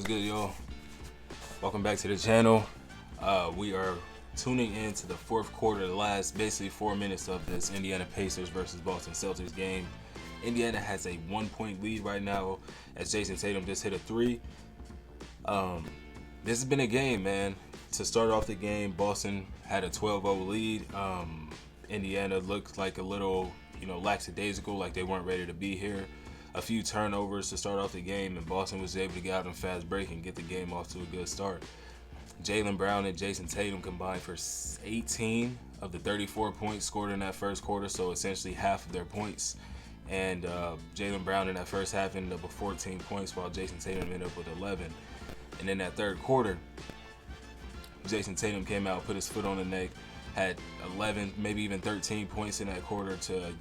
What's good, y'all? Welcome back to the channel. We are tuning into the fourth quarter, the last basically 4 minutes of this Indiana Pacers versus Boston Celtics game. Indiana has a 1-point lead right now as Jayson Tatum just hit a three. This has been a game, man. To start off the game, Boston had a 12-0 lead. Indiana looked like a little, lackadaisical, like they weren't ready to be here. A few turnovers to start off the game, and Boston was able to get out on fast break and get the game off to a good start. Jaylen Brown and Jayson Tatum combined for 18 of the 34 points scored in that first quarter, so essentially half of their points. And Jaylen Brown in that first half ended up with 14 points, while Jayson Tatum ended up with 11. And in that third quarter, Jayson Tatum came out, put his foot on the neck, had 11, maybe even 13 points in that quarter to,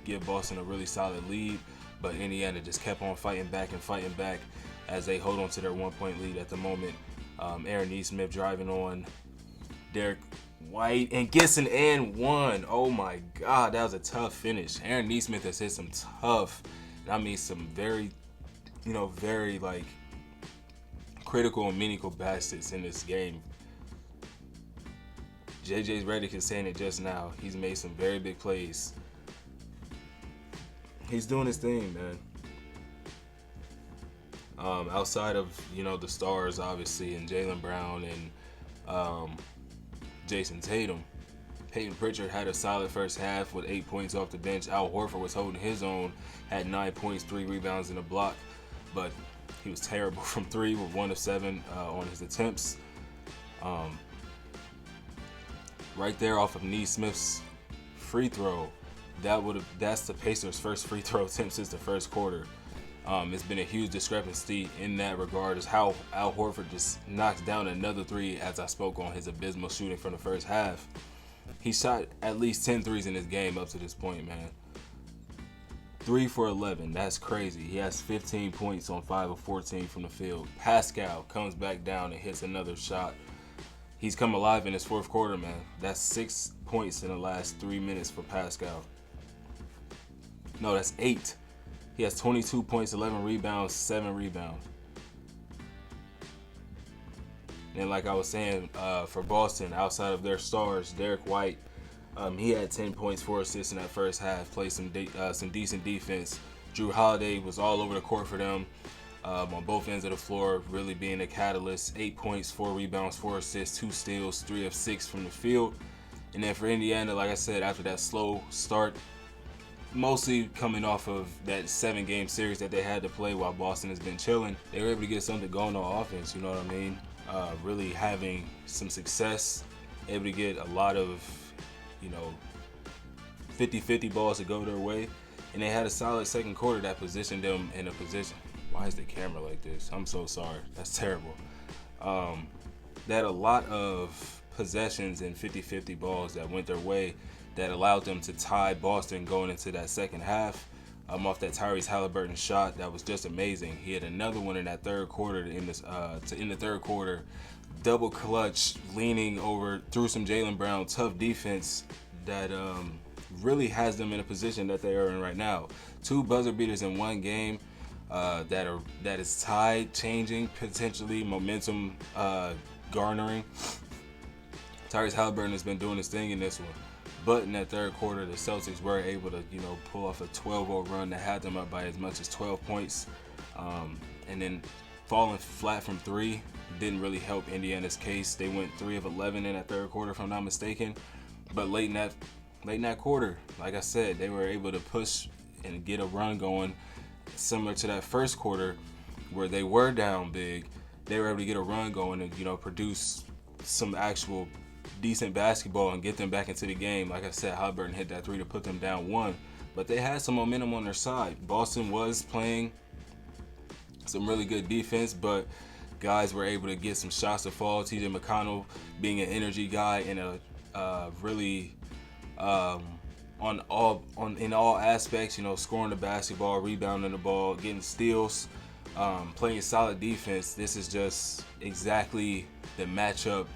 give Boston a really solid lead. But Indiana just kept on fighting back as they hold on to their 1-point lead at the moment. Aaron Nesmith driving on Derek White and gets an and one. Oh my God, that was a tough finish. Aaron Nesmith has hit some tough, and I mean some very, very critical and meaningful baskets in this game. JJ's Redick is saying it just now. He's made some very big plays. He's doing his thing, man. Outside of, the stars, obviously, and Jaylen Brown and Jayson Tatum, Peyton Pritchard had a solid first half with 8 points off the bench. Al Horford was holding his own, had 9 points, 3 rebounds, and a block. But he was terrible from three with 1 of 7 on his attempts. Right there off of Nesmith's free throw. That's the Pacers' first free throw attempt since the first quarter. It's been a huge discrepancy in that regard, as how Al Horford just knocks down another three, as I spoke on his abysmal shooting from the first half. He shot at least 10 threes in this game up to this point, man. 3 for 11, that's crazy. He has 15 points on 5 of 14 from the field. Pascal comes back down and hits another shot. He's come alive in his fourth quarter, man. That's 6 points in the last 3 minutes for Pascal. No, that's 8. He has 22 points, 11 rebounds, 7 rebounds. And like I was saying, for Boston, outside of their stars, Derek White, he had 10 points, 4 assists in that first half, played some decent defense. Drew Holiday was all over the court for them on both ends of the floor, really being a catalyst. 8 points, 4 rebounds, 4 assists, 2 steals, 3 of 6 from the field. And then for Indiana, like I said, after that slow start, mostly coming off of that 7-game series that they had to play while Boston has been chilling, they were able to get something going on offense, you know what I mean? Really having some success, able to get a lot of, 50-50 balls to go their way. And they had a solid second quarter that positioned them in a position. Why is the camera like this? I'm so sorry. That's terrible. They had a lot of possessions and 50-50 balls that went their way that allowed them to tie Boston going into that second half. Off that Tyrese Halliburton shot, that was just amazing. He had another one in that third quarter to end the third quarter. Double clutch, leaning over through some Jaylen Brown tough defense that really has them in a position that they are in right now. 2 buzzer beaters in one game that is tide changing, potentially momentum garnering. Tyrese Halliburton has been doing his thing in this one. But in that third quarter, the Celtics were able to, pull off a 12-0 run that had them up by as much as 12 points. And then falling flat from three didn't really help Indiana's case. They went 3 of 11 in that third quarter, if I'm not mistaken. But late in that quarter, like I said, they were able to push and get a run going, similar to that first quarter where they were down big. They were able to get a run going and, produce some actual decent basketball and get them back into the game. Like I said, Halliburton hit that 3 to put them down 1, but they had some momentum on their side. Boston was playing some really good defense, but guys were able to get some shots to fall. TJ McConnell being an energy guy and a really in all aspects, scoring the basketball, rebounding the ball, getting steals, playing solid defense. This is just exactly the matchup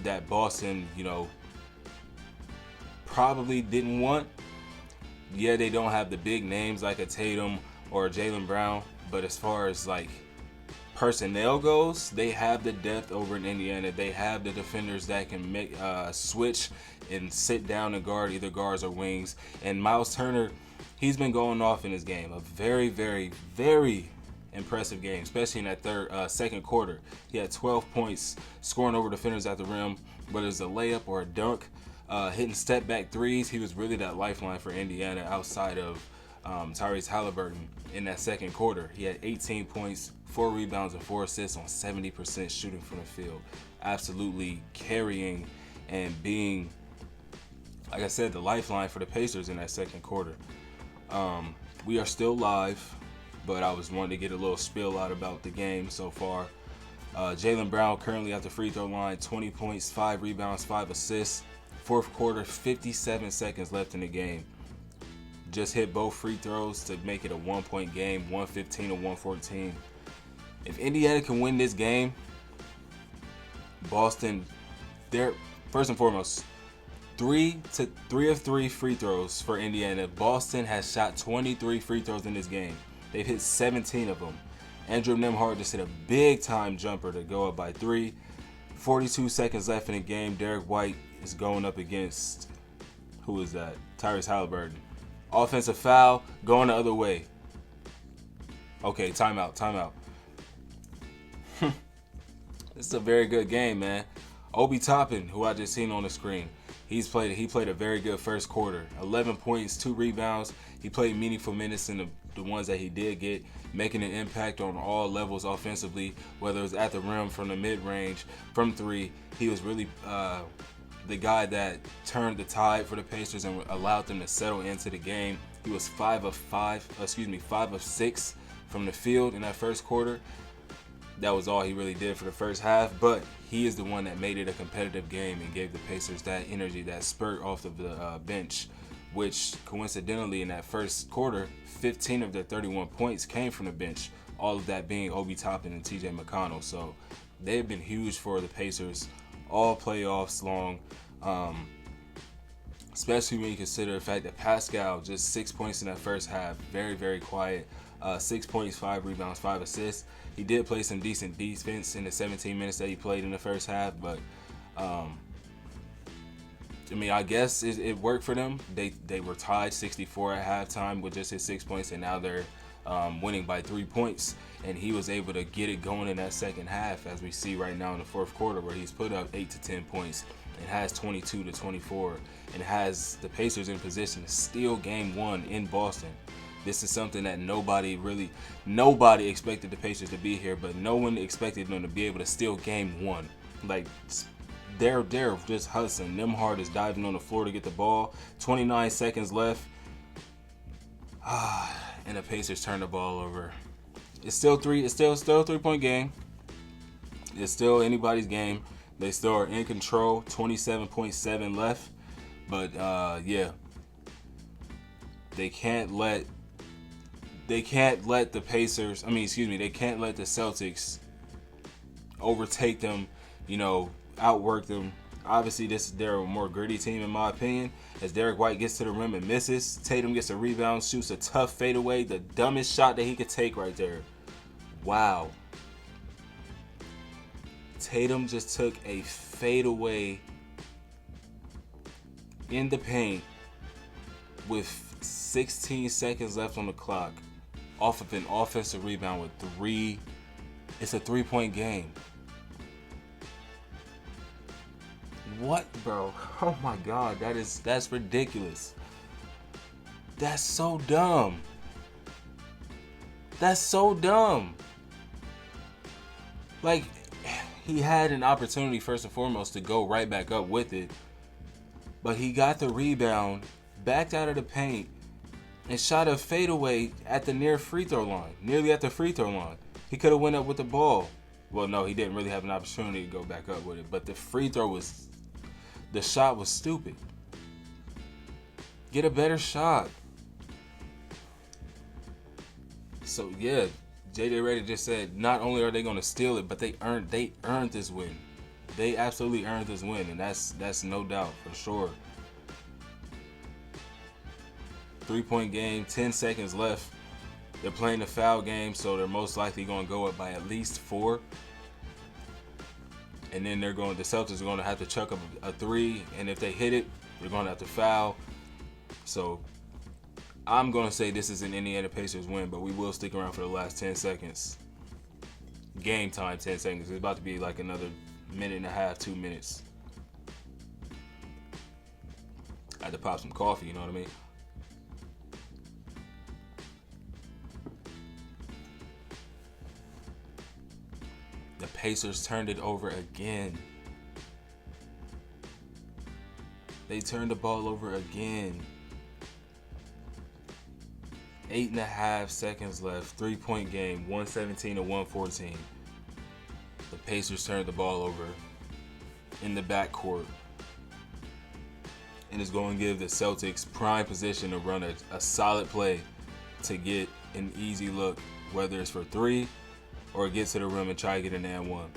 that Boston, probably didn't want. Yeah, they don't have the big names like a Tatum or a Jaylen Brown, but as far as personnel goes, they have the depth over in Indiana. They have the defenders that can make switch and sit down and guard either guards or wings. And Miles Turner, he's been going off in his game. A very, very, very impressive game, especially in that second quarter. He had 12 points, scoring over defenders at the rim, whether it's a layup or a dunk, hitting step back threes. He was really that lifeline for Indiana outside of Tyrese Halliburton in that second quarter. He had 18 points, 4 rebounds, and 4 assists on 70% shooting from the field. Absolutely carrying and being, like I said, the lifeline for the Pacers in that second quarter. We are still live, but I was wanting to get a little spill out about the game so far. Jaylen Brown currently at the free throw line, 20 points, 5 rebounds, 5 assists. Fourth quarter, 57 seconds left in the game. Just hit both free throws to make it a 1-point game, 115 to 114. If Indiana can win this game, Boston, they're first and foremost, 3 of 3 free throws for Indiana. Boston has shot 23 free throws in this game. They've hit 17 of them. Andrew Nembhard just hit a big-time jumper to go up by 3. 42 seconds left in the game. Derek White is going up against, who is that? Tyrese Halliburton. Offensive foul, going the other way. Okay, timeout. This is a very good game, man. Obi Toppin, who I just seen on the screen, he played a very good first quarter. 11 points, 2 rebounds. He played meaningful minutes in the ones that he did get, making an impact on all levels offensively, whether it was at the rim, from the mid-range, from 3. He was really the guy that turned the tide for the Pacers and allowed them to settle into the game. He was 5 of 6 from the field in that first quarter. That was all he really did for the first half, but he is the one that made it a competitive game and gave the Pacers that energy, that spurt off of the bench, which coincidentally in that first quarter, 15 of their 31 points came from the bench, all of that being Obi Toppin and TJ McConnell. So they've been huge for the Pacers all playoffs long, especially when you consider the fact that Pascal, just 6 points in that first half, very, very quiet. 6 points, 5 rebounds, 5 assists. He did play some decent defense in the 17 minutes that he played in the first half, but I guess it worked for them. They were tied 64 at halftime with just his 6 points, and now they're winning by 3 points. And he was able to get it going in that second half, as we see right now in the fourth quarter, where he's put up 8 to 10 points and has 22 to 24 and has the Pacers in position to steal game 1 in Boston. This is something that nobody expected the Pacers to be here, but no one expected them to be able to steal game 1. Like, they're just hustling. Nembhard is diving on the floor to get the ball. 29 seconds left. And the Pacers turn the ball over. It's still a 3-point game. It's still anybody's game. They still are in control. 27.7 left. But yeah. They can't let the Pacers, they can't let the Celtics overtake them, outwork them. Obviously, they're a more gritty team, in my opinion. As Derek White gets to the rim and misses, Tatum gets a rebound, shoots a tough fadeaway, the dumbest shot that he could take right there. Wow. Tatum just took a fadeaway in the paint with 16 seconds left on the clock off of an offensive rebound with 3. It's a 3-point game. What, bro? Oh my God, that's ridiculous. That's so dumb. That's so dumb. Like, he had an opportunity first and foremost to go right back up with it, but he got the rebound, backed out of the paint, and shot a fadeaway at the nearly at the free throw line. He could have went up with the ball. Well, no, he didn't really have an opportunity to go back up with it, but the shot was stupid. Get a better shot. So yeah, JJ Redick just said not only are they going to steal it, but they earned this win. They absolutely earned this win, and that's no doubt for sure. 3-point game, 10 seconds left. They're playing the foul game, so they're most likely going to go up by at least 4. And then the Celtics are going to have to chuck up a 3, and if they hit it, they're going to have to foul. So I'm going to say this is an Indiana Pacers win, but we will stick around for the last 10 seconds. Game time, 10 seconds. It's about to be like another minute and a half, 2 minutes. I had to pop some coffee, you know what I mean? The Pacers turned it over again. They turned the ball over again. 8.5 seconds left. 3-point game. 117 to 114. The Pacers turned the ball over in the backcourt. And it's going to give the Celtics prime position to run a solid play to get an easy look, whether it's for 3 or get to the rim and try to get an and 1.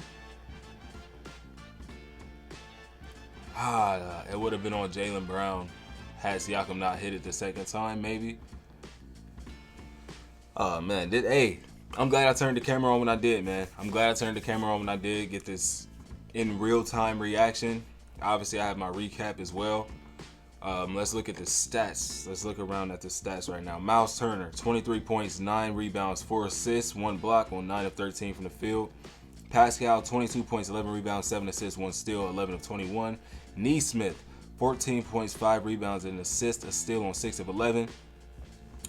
It would have been on Jaylen Brown had Siakam not hit it the second time, maybe. Oh, man. I'm glad I turned the camera on when I did, man. I'm glad I turned the camera on when I did get this in real-time reaction. Obviously, I have my recap as well. Let's look at the stats. Let's look around at the stats right now. Miles Turner, 23 points, 9 rebounds, 4 assists, 1 block on 9 of 13 from the field. Pascal, 22 points, 11 rebounds, 7 assists, 1 steal, 11 of 21. Neesmith, 14 points, 5 rebounds, and an assist, a steal on 6 of 11.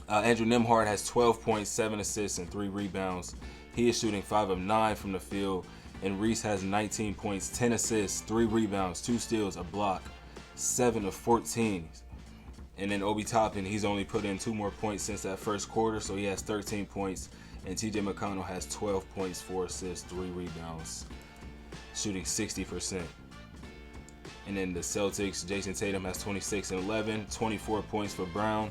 Andrew Nembhard has 12 points, 7 assists, and 3 rebounds. He is shooting 5 of 9 from the field. And Reese has 19 points, 10 assists, 3 rebounds, 2 steals, a block, 7 of 14. And then Obi Toppin, he's only put in 2 more points since that first quarter, so he has 13 points. And TJ McConnell has 12 points, 4 assists, 3 rebounds, shooting 60%. And then the Celtics, Jayson Tatum has 26 and 11, 24 points for Brown.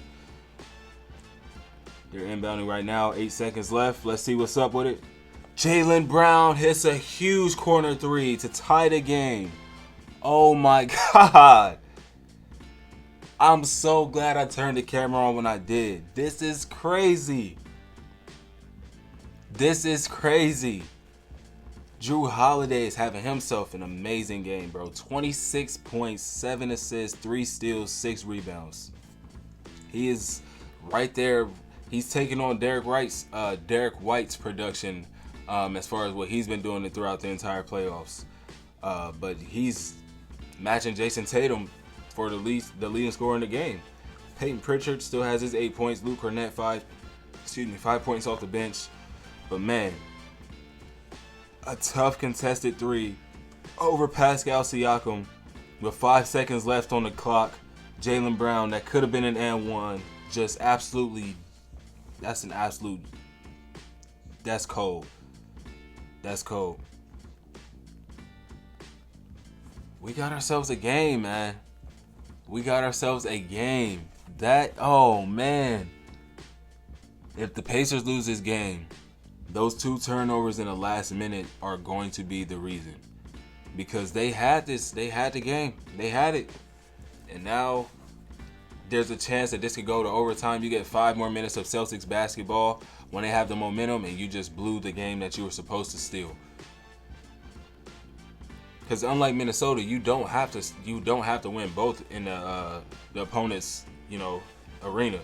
They're inbounding right now, 8 seconds left. Let's see what's up with it. Jaylen Brown hits a huge corner 3 to tie the game. Oh my God. I'm so glad I turned the camera on when I did. This is crazy. This is crazy. Drew Holiday is having himself an amazing game, bro. 26 points, 7 assists, 3 steals, 6 rebounds. He is right there. He's taking on Derek White's production as far as what he's been doing throughout the entire playoffs. But he's matching Jayson Tatum for the leading scorer in the game. Peyton Pritchard still has his 8 points. Luke Cornett 5 points off the bench. But man, a tough contested 3 over Pascal Siakam with 5 seconds left on the clock. Jaylen Brown, that could have been an and 1. Just absolutely, that's cold. That's cold. We got ourselves a game, man. We got ourselves a game. Oh man. If the Pacers lose this game, those 2 turnovers in the last minute are going to be the reason. Because they had this, they had the game, they had it. And now there's a chance that this could go to overtime. You get 5 more minutes of Celtics basketball when they have the momentum and you just blew the game that you were supposed to steal. Because unlike Minnesota, you don't have to win both in the opponent's, arena.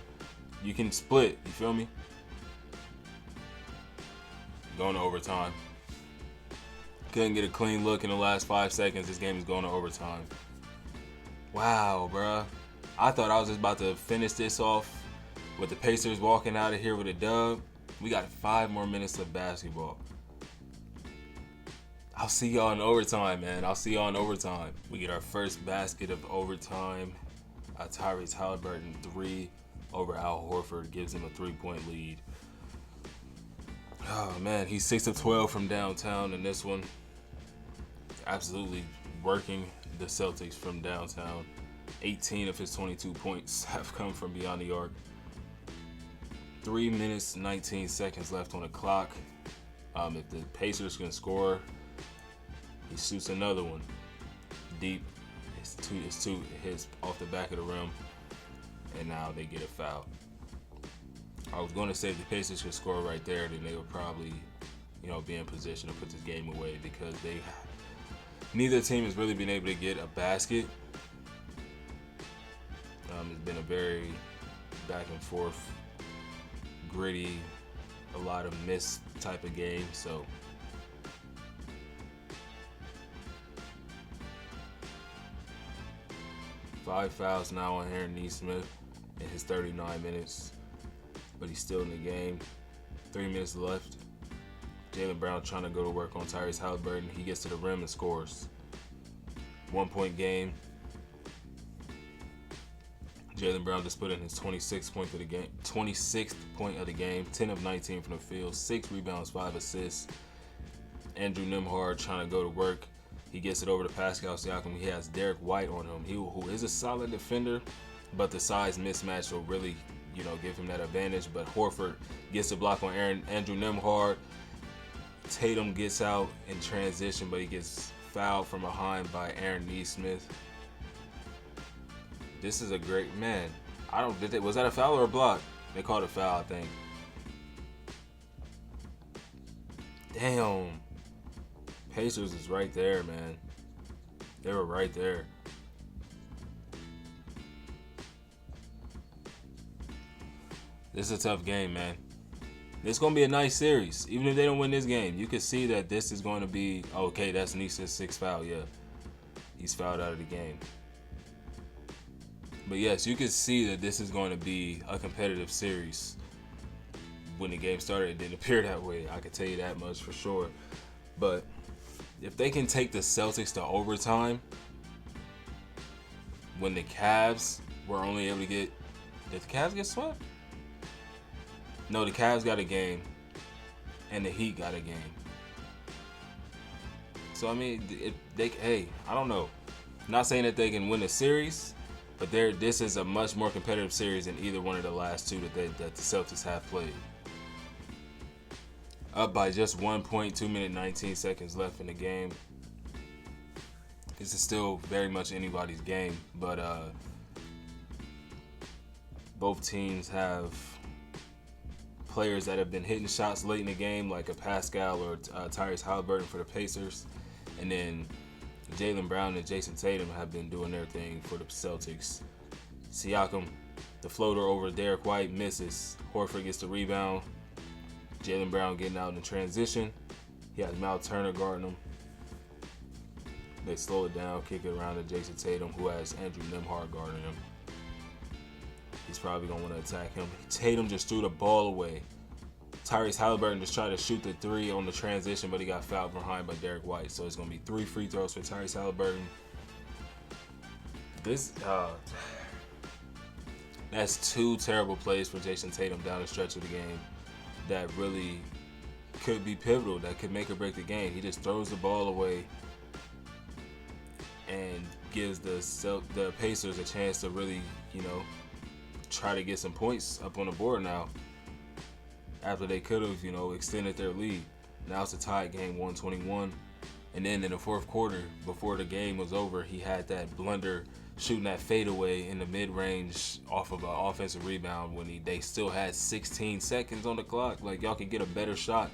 You can split, you feel me? Going to overtime. Couldn't get a clean look in the last 5 seconds. This game is going to overtime. Wow, bruh. I thought I was just about to finish this off with the Pacers walking out of here with a dub. We got 5 more minutes of basketball. I'll see y'all in overtime, man. I'll see y'all in overtime. We get our first basket of overtime. Tyrese Halliburton 3 over Al Horford gives him a 3-point lead. Oh man, he's 6 of 12 from downtown in this one. Absolutely working the Celtics from downtown. 18 of his 22 points have come from beyond the arc. 3 minutes, 19 seconds left on the clock. If the Pacers can score, he shoots another one deep. It's two hits off the back of the rim, and now they get a foul. I was going to say if the Pacers could score right there, then they would probably, be in position to put this game away because neither team has really been able to get a basket. It's been a very back and forth, gritty, a lot of missed type of game. So 5 fouls now on Aaron Nesmith in his 39 minutes, but he's still in the game. 3 minutes left. Jaylen Brown trying to go to work on Tyrese Halliburton. He gets to the rim and scores. 1 point game. Jaylen Brown just put in his 26th point of the game. 10 of 19 from the field, 6 rebounds, 5 assists. Andrew Nembhard trying to go to work. He gets it over to Pascal Siakam. He has Derek White on him, who is a solid defender, but the size mismatch will really, give him that advantage. But Horford gets a block on Andrew Nembhard. Tatum gets out in transition, but he gets fouled from behind by Aaron Nesmith. This is a great man. Was that a foul or a block? They called it a foul, I think. Damn. Pacers is right there, man. They were right there. This is a tough game, man. This is going to be a nice series. Even if they don't win this game, you can see that this is going to be, okay, that's Nesmith's 6th foul, yeah. He's fouled out of the game. But yes, you can see that this is going to be a competitive series. When the game started, it didn't appear that way. I can tell you that much for sure. But if they can take the Celtics to overtime, when the Cavs were only able to did the Cavs get swept? No, the Cavs got a game, and the Heat got a game. So, I mean, I don't know. Not saying that they can win the series, but this is a much more competitive series than either one of the last two that the Celtics have played. Up by just 1 point, 2 minutes, 19 seconds left in the game. This is still very much anybody's game, but both teams have players that have been hitting shots late in the game, like a Pascal or Tyrese Halliburton for the Pacers, and then Jaylen Brown and Jayson Tatum have been doing their thing for the Celtics. Siakam, the floater over Derek White, misses. Horford gets the rebound. Jaylen Brown getting out in transition. He has Mal Turner guarding him. They slow it down, kick it around to Jayson Tatum, who has Andrew Nembhard guarding him. He's probably going to want to attack him. Tatum just threw the ball away. Tyrese Halliburton just tried to shoot the 3 on the transition, but he got fouled behind by Derek White. So it's going to be 3 free throws for Tyrese Halliburton. That's 2 terrible plays for Jayson Tatum down the stretch of the game that really could be pivotal, that could make or break the game. He just throws the ball away and gives the Pacers a chance to really, try to get some points up on the board now after they could have, extended their lead. Now it's a tied game, 121. And then in the fourth quarter, before the game was over, he had that blunder shooting that fadeaway in the mid-range off of an offensive rebound when they still had 16 seconds on the clock. Like, y'all could get a better shot.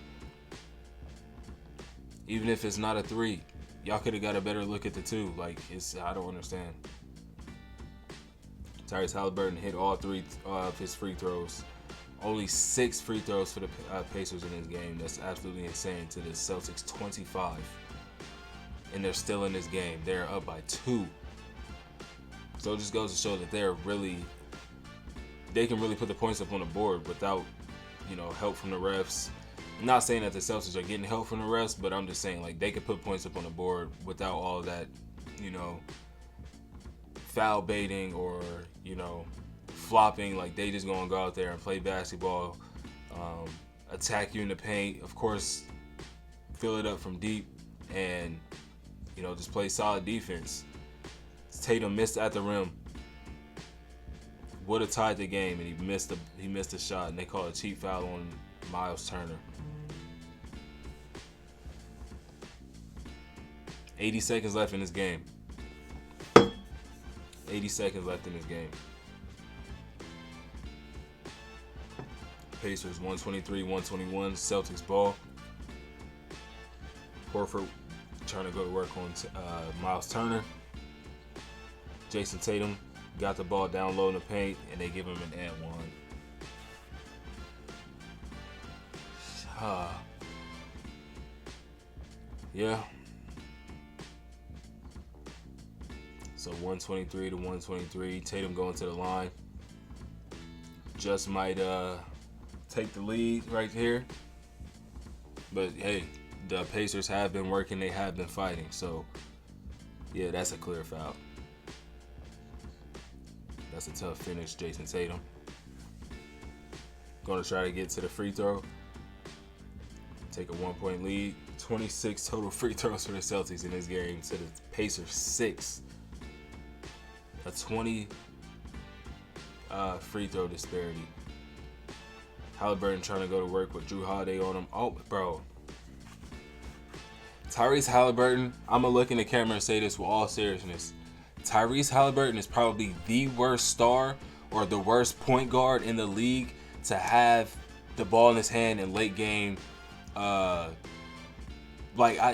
Even if it's not a 3, y'all could have got a better look at the 2. Like, I don't understand. Tyrese Halliburton hit all 3 of his free throws. Only 6 free throws for the Pacers in this game. That's absolutely insane. To the Celtics 25. And they're still in this game. They're up by 2. So it just goes to show that they can really put the points up on the board without, help from the refs. I'm not saying that the Celtics are getting help from the refs, but I'm just saying, like, they could put points up on the board without all of that, foul baiting or, flopping. Like, they just gonna go out there and play basketball, attack you in the paint, of course, fill it up from deep, and, just play solid defense. Tatum missed at the rim. Would have tied the game, and he missed a shot, and they called a cheap foul on Miles Turner. 80 seconds left in this game. 80 seconds left in this game. Pacers 123-121. Celtics ball. Horford trying to go to work on Miles Turner. Jayson Tatum got the ball down low in the paint, and they give him an and one. Yeah. So 123-123. Tatum going to the line. Just might take the lead right here. But hey, the Pacers have been working. They have been fighting. So yeah, that's a clear foul. That's a tough finish, Jayson Tatum. Going to try to get to the free throw. Take a 1-point lead. 26 total free throws for the Celtics in this game to the Pacers 6. A 20 free throw disparity. Halliburton trying to go to work with Drew Holiday on him. Oh, bro. Tyrese Halliburton, I'm going to look in the camera and say this with all seriousness. Tyrese Halliburton is probably the worst star or the worst point guard in the league to have the ball in his hand in late game.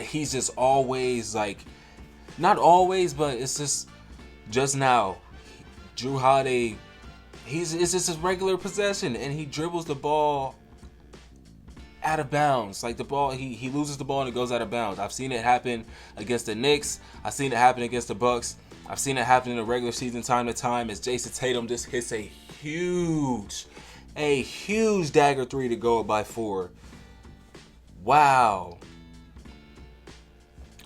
He's just always not always, but it's just now. Drew Holiday, it's just his regular possession, and he dribbles the ball out of bounds. Like the ball, he loses the ball and it goes out of bounds. I've seen it happen against the Knicks. I've seen it happen against the Bucks. I've seen it happen in the regular season time to time as Jayson Tatum just hits a huge dagger three to go up by 4. Wow.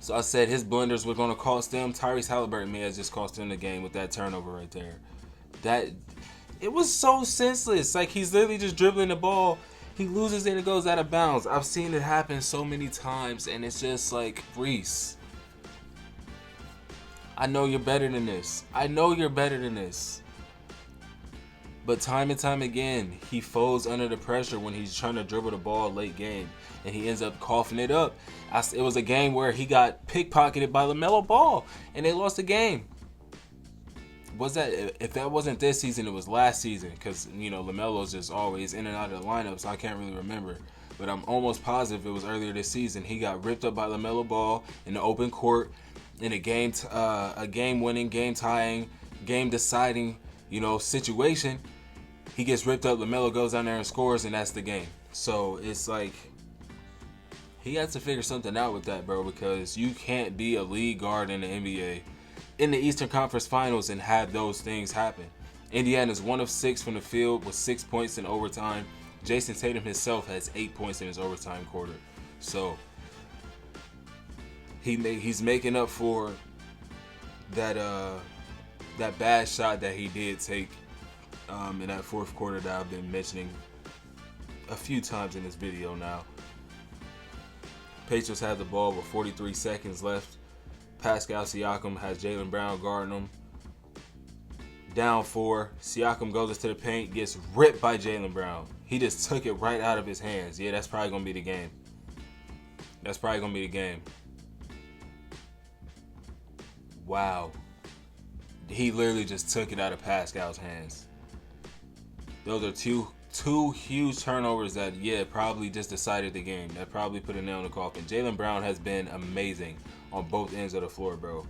So I said his blunders were going to cost them. Tyrese Halliburton may have just cost him the game with that turnover right there. It was so senseless. Like he's literally just dribbling the ball. He loses it and it goes out of bounds. I've seen it happen so many times, and it's just like, Reese, I know you're better than this. But time and time again, he folds under the pressure when he's trying to dribble the ball late game, and he ends up coughing it up. It was a game where he got pickpocketed by LaMelo Ball, and they lost the game. If that wasn't this season, it was last season, because LaMelo's just always in and out of the lineup, so I can't really remember. But I'm almost positive it was earlier this season. He got ripped up by LaMelo Ball in the open court in a game-winning, game-tying, game-deciding, situation. He gets ripped up. LaMelo goes down there and scores, and that's the game. So it's like he has to figure something out with that, bro, because you can't be a lead guard in the NBA in the Eastern Conference Finals and have those things happen. Indiana's 1 of 6 from the field with 6 points in overtime. Jayson Tatum himself has 8 points in his overtime quarter. So he's making up for that bad shot that he did take in that fourth quarter that I've been mentioning a few times in this video now. Pacers have the ball with 43 seconds left. Pascal Siakam has Jaylen Brown guarding him. Down 4. Siakam goes into the paint, gets ripped by Jaylen Brown. He just took it right out of his hands. Yeah, that's probably going to be the game. Wow. He literally just took it out of Pascal's hands. Those are two huge turnovers that, probably just decided the game. That probably put a nail in the coffin. Jaylen Brown has been amazing on both ends of the floor, bro.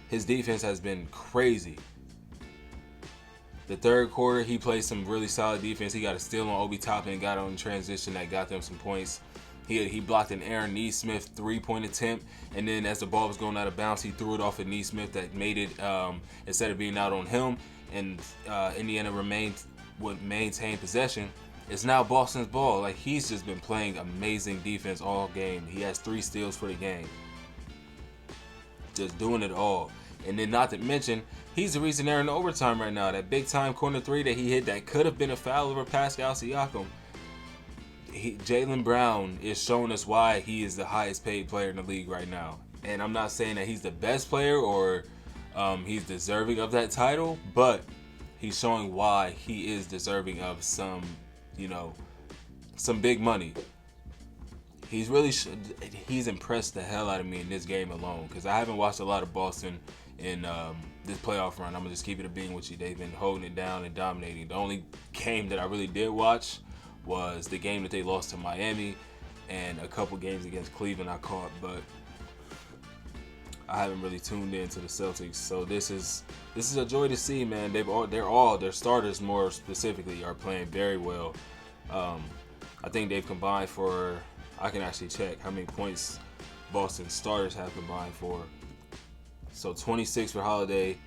His defense has been crazy. The third quarter, he played some really solid defense. He got a steal on Obi Toppin and got on transition that got them some points. He blocked an Aaron Nesmith 3-point attempt, and then as the ball was going out of bounds, he threw it off at Nesmith that made it, instead of being out on him, and Indiana would maintain possession. It's now Boston's ball. Like, he's just been playing amazing defense all game. He has 3 steals for the game. Just doing it all. And then not to mention, he's the reason they're in overtime right now. That big-time corner 3 that he hit that could have been a foul over Pascal Siakam. Jaylen Brown is showing us why he is the highest paid player in the league right now. And I'm not saying that he's the best player or he's deserving of that title, but he's showing why he is deserving of some big money. He's impressed the hell out of me in this game alone, because I haven't watched a lot of Boston in this playoff run. I'm going to just keep it a being with you. They've been holding it down and dominating. The only game that I really did watch was the game that they lost to Miami and a couple games against Cleveland I caught, but I haven't really tuned into the Celtics. So this is a joy to see, man. Their starters more specifically are playing very well. I think they've combined for, I can actually check how many points Boston starters have combined for. So 26 for Holiday,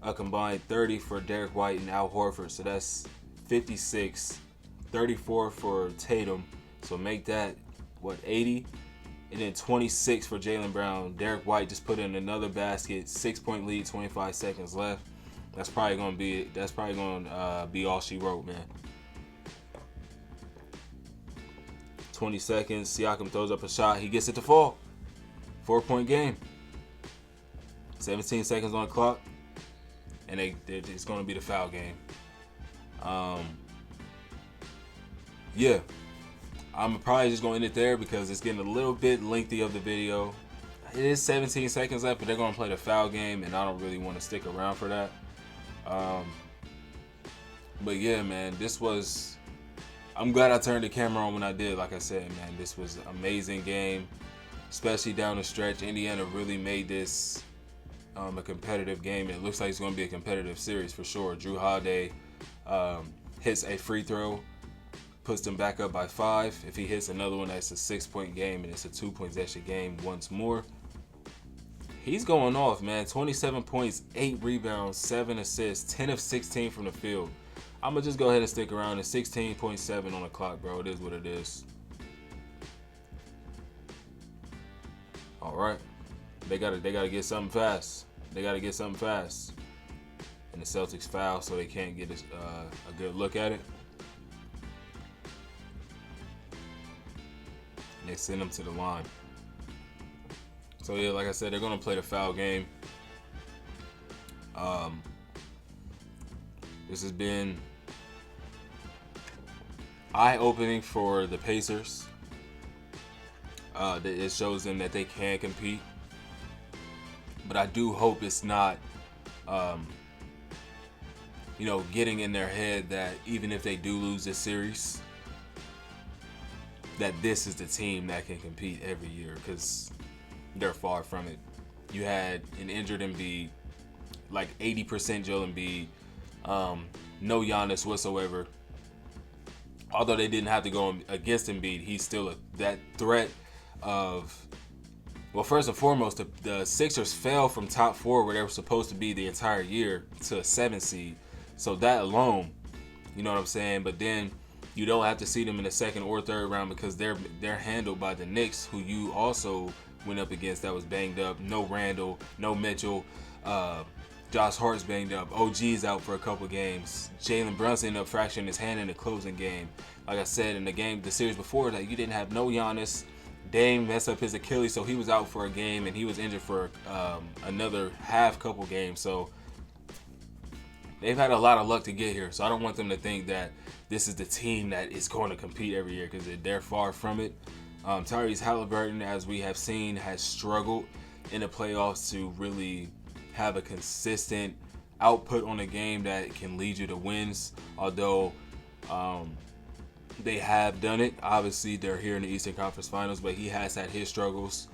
a combined 30 for Derek White and Al Horford. So that's 56, 34 for Tatum. So make that, 80? And then 26 for Jaylen Brown. Derek White just put in another basket, 6-point lead, 25 seconds left. That's probably gonna be all she wrote, man. 20 seconds. Siakam throws up a shot. He gets it to fall. 4-point game. 17 seconds on the clock, and it's gonna be the foul game. Yeah. I'm probably just going to end it there because it's getting a little bit lengthy of the video. It is 17 seconds left, but they're going to play the foul game, and I don't really want to stick around for that. But yeah, man, I'm glad I turned the camera on when I did. Like I said, man, this was an amazing game, especially down the stretch. Indiana really made this a competitive game. It looks like it's going to be a competitive series for sure. Jrue Holiday hits a free throw, puts them back up by 5. If he hits another one, that's a 6-point game, and it's a 2-possession game once more. He's going off, man. 27 points, 8 rebounds, 7 assists, 10 of 16 from the field. I'm going to just go ahead and stick around. It's 16.7 on the clock, bro. It is what it is. All right. They gotta get something fast. They got to get something fast. And the Celtics foul, so they can't get a good look at it. They send them to the line. So yeah, like I said, they're gonna play the foul game. This has been eye-opening for the Pacers. It shows them that they can compete, but I do hope it's not, getting in their head that even if they do lose this series, that this is the team that can compete every year, because they're far from it. You had an injured Embiid, like 80% Joel Embiid, no Giannis whatsoever. Although they didn't have to go against Embiid, he's still that threat of, well, first and foremost, the Sixers fell from top 4 where they were supposed to be the entire year to a 7 seed. So that alone, you know what I'm saying? But then you don't have to see them in the second or third round because they're handled by the Knicks, who you also went up against that was banged up. No Randall, no Mitchell. Josh Hart's banged up. OG's out for a couple games. Jaylen Brown ended up fracturing his hand in the closing game. Like I said, in the series before that, you didn't have no Giannis. Dame messed up his Achilles, so he was out for a game, and he was injured for another couple games. So they've had a lot of luck to get here. So I don't want them to think that this is the team that is going to compete every year, because they're far from it. Tyrese Halliburton, as we have seen, has struggled in the playoffs to really have a consistent output on a game that can lead you to wins. Although they have done it. Obviously, they're here in the Eastern Conference Finals, but he has had his struggles.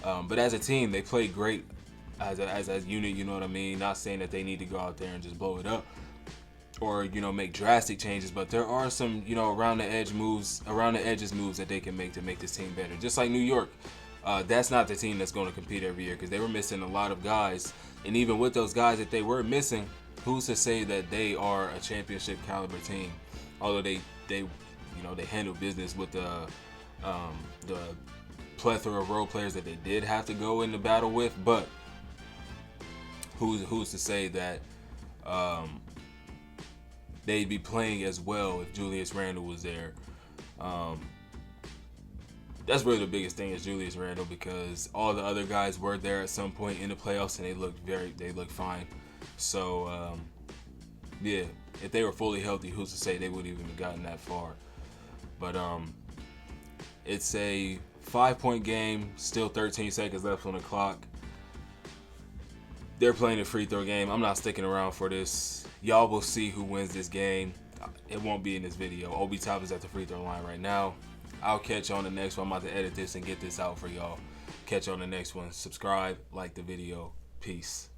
But as a team, they play great as a unit, you know what I mean? Not saying that they need to go out there and just blow it up or, make drastic changes, but there are some, around the edges moves that they can make to make this team better. Just like New York. That's not the team that's going to compete every year, because they were missing a lot of guys. And even with those guys that they were missing, who's to say that they are a championship caliber team? Although they handle business with the plethora of role players that they did have to go into battle with. But who's to say that they'd be playing as well if Julius Randle was there? That's really the biggest thing is Julius Randle, because all the other guys were there at some point in the playoffs and they looked fine. So yeah, if they were fully healthy, who's to say they would even have gotten that far? But it's a 5-point game, still 13 seconds left on the clock. They're playing a free throw game. I'm not sticking around for this. Y'all will see who wins this game. it won't be in this video. Obi Top is at the free throw line right now. I'll catch you on the next one. I'm about to edit this and get this out for y'all. Catch you on the next one. Subscribe, like the video. Peace.